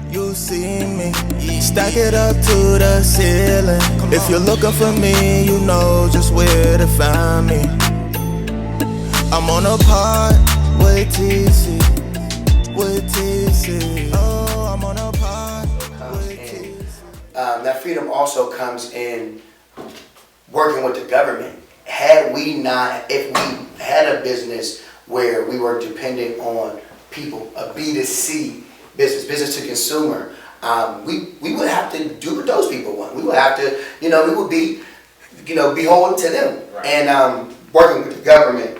You see me, stack it up to the ceiling. If you're looking for me, you know just where to find me. I'm on a pod with TC, Oh, I'm on a pod with TC. That freedom also comes in working with the government. If we had a business where we were dependent on people, a B2C business to consumer, we would have to do what those people want. We would have to, we would be, beholden to them. Right. And working with the government,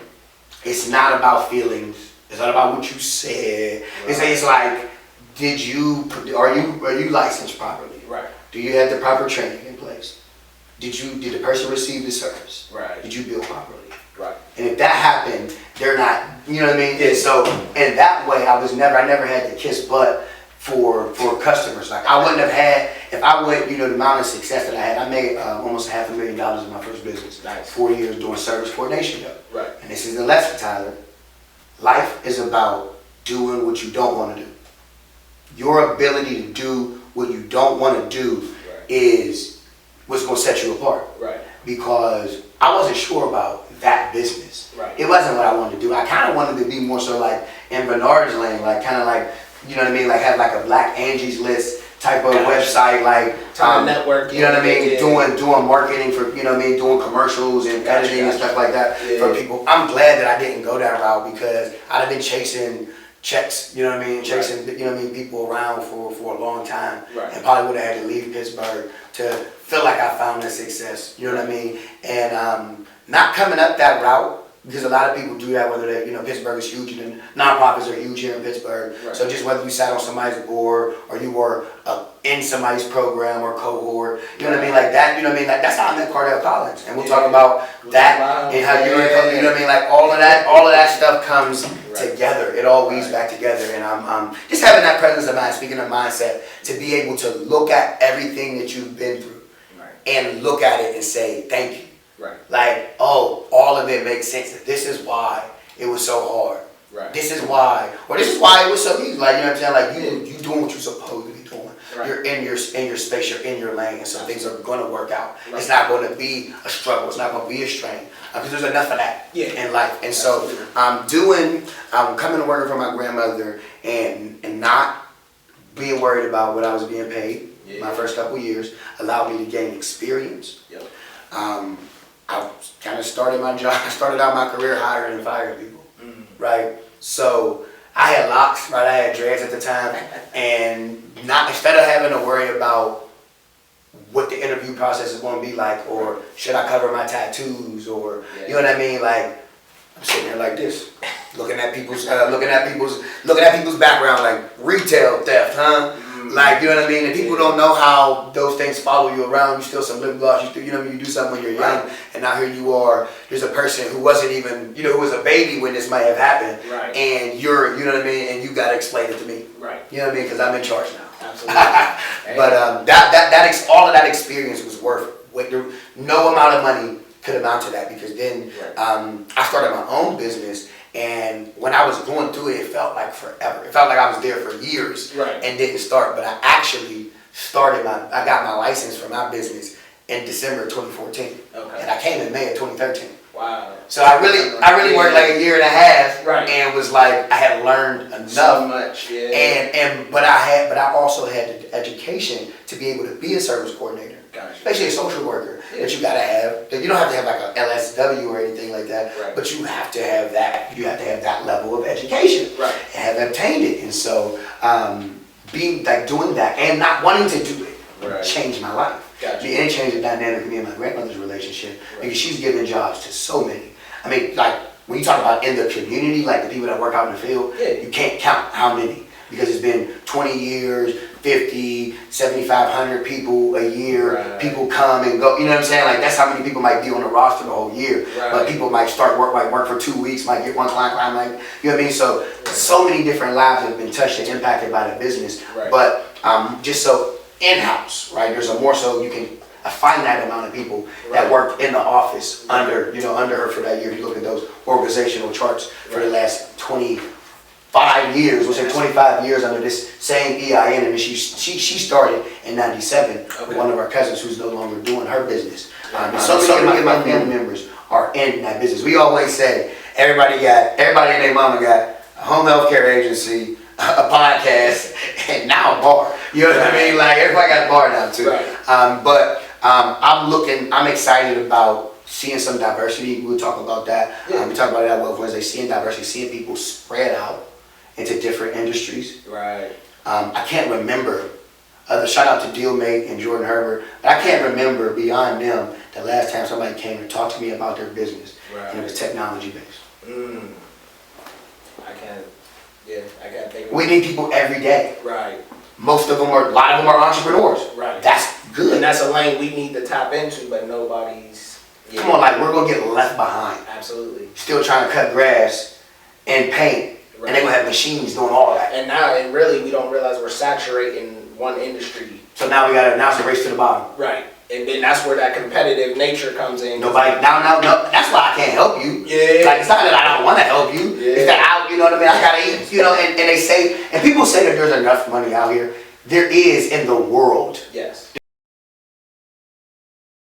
it's not about feelings. It's not about what you said. Right. It's like, are you licensed properly? Right. Do you have the proper training in place? Did the person receive the service? Right. Did you bill properly? Right. And if that happened, they're not, you know what I mean? And so, in that way, I never had to kiss butt for customers. Like, I wouldn't have had, if I would, the amount of success that I had, I made almost $500,000 in my first business. Nice. 4 years doing service coordination though. Right. And this is the lesson, Tyler. Life is about doing what you don't want to do. Your ability to do what you don't want to do is what's going to set you apart. Right. Because I wasn't sure about that business. Right. It wasn't what I wanted to do. I kind of wanted to be more so like in Bernard's lane, like kind of like, you know what I mean, like have like a Black Angie's List type of website, like network. You know what I mean, doing marketing for, you know what I mean, doing commercials and editing and stuff like that for people. I'm glad that I didn't go that route because I'd have been chasing checks, you know what I mean, chasing, you know what I mean, people around for a long time, and probably would have had to leave Pittsburgh to feel like I found that success, you know what I mean, and not coming up that route, because a lot of people do that, whether they, Pittsburgh is huge and nonprofits are huge here in Pittsburgh, so just whether you sat on somebody's board or you were in somebody's program or cohort, you know what I mean, like that, you know what I mean, like that's how I met Cardell Collins, and we'll talk about that and how you're in, you know what I mean, like all of that stuff comes together, it all weaves back together, and I'm just having that presence of mind, speaking of mindset, to be able to look at everything that you've been through and look at it and say thank you. Right. Like, oh, all of it makes sense. This is why it was so hard. Right. This is why it was so easy. Like, you know what I'm saying? Like, you doing what you're supposed to be doing. Right. You're in your space. You're in your lane, and so things are going to work out. Right. It's not going to be a struggle. It's not going to be a strain because there's enough of that in life. And so, I'm coming to working for my grandmother and not being worried about what I was being paid. My first couple of years allowed me to gain experience. Yep. I kind of started my job. I started out my career hiring and firing people, right? So I had locks, right? I had dreads at the time, and instead of having to worry about what the interview process is going to be like, or should I cover my tattoos, or you know what I mean? Like I'm sitting there like this, looking at people's background, like retail theft, huh? Like, you know what I mean? And people don't know how those things follow you around. You steal some lip gloss, you know what I mean? You do something when you're young, and now here you are. There's a person who wasn't even, who was a baby when this might have happened. Right. And you're, you know what I mean? And you got to explain it to me. Right. You know what I mean? Because I'm in charge now. Absolutely. But all of that experience was worth it. No amount of money could amount to that, because then I started my own business. And when I was going through it, it felt like forever. It felt like I was there for years and didn't start. But I actually I got my license for my business in December of 2014. Okay. And I came in May of 2013. Wow. So I really worked like a year and a half, and was like, I had learned enough. So much, but I also had the education to be able to be a service coordinator. Gotcha. Especially a social worker that you gotta have. You don't have to have like a LSW or anything like that, but you have to have that. You have to have that level of education, and have obtained it. And so, doing that and not wanting to do it changed my life. Gotcha. And it changed the dynamic of me and my grandmother's relationship, because she's giving jobs to so many. I mean, like when you talk about in the community, like the people that work out in the field, you can't count how many, because it's been 20 years. 50, 7,500 people a year, people come and go, you know what I'm saying? Like that's how many people might be on the roster the whole year. But people might work for 2 weeks, might get one client, you know what I mean? So many different lives have been touched and impacted by the business. But just so in-house, right? There's a finite amount of people that worked in the office under her for that year. If you look at those organizational charts for the last 20 5 years, we'll say 25 years under this same EIN, and she started in '97 with one of our cousins who's no longer doing her business. So many of my family members are in that business. We always say everybody and their mama got a home health care agency, a podcast, and now a bar. You know what I mean? Like everybody got a bar now too. Right. I'm excited about seeing some diversity. We'll talk about that. We talk about it at Wealth Wednesday, seeing diversity, seeing people spread out into different industries. Right. I can't remember, shout out to Dealmate and Jordan Herbert, but I can't remember beyond them the last time somebody came to talk to me about their business. Right. And it was technology based. I can't think of We need people every day. Right. A lot of them are entrepreneurs. Right. That's good. And that's a lane we need to tap into, but nobody's. Come on, like we're gonna get left behind. Absolutely. Still trying to cut grass and paint. Right. And they're gonna have machines doing all that. And really we don't realize we're saturating one industry. So now it's a race to the bottom. Right. And then that's where that competitive nature comes in. No, that's why I can't help you. Yeah. Like it's not that I don't want to help you. Yeah. It's that you know what I mean? I gotta eat, and they say, and people say that there's enough money out here. There is in the world. Yes.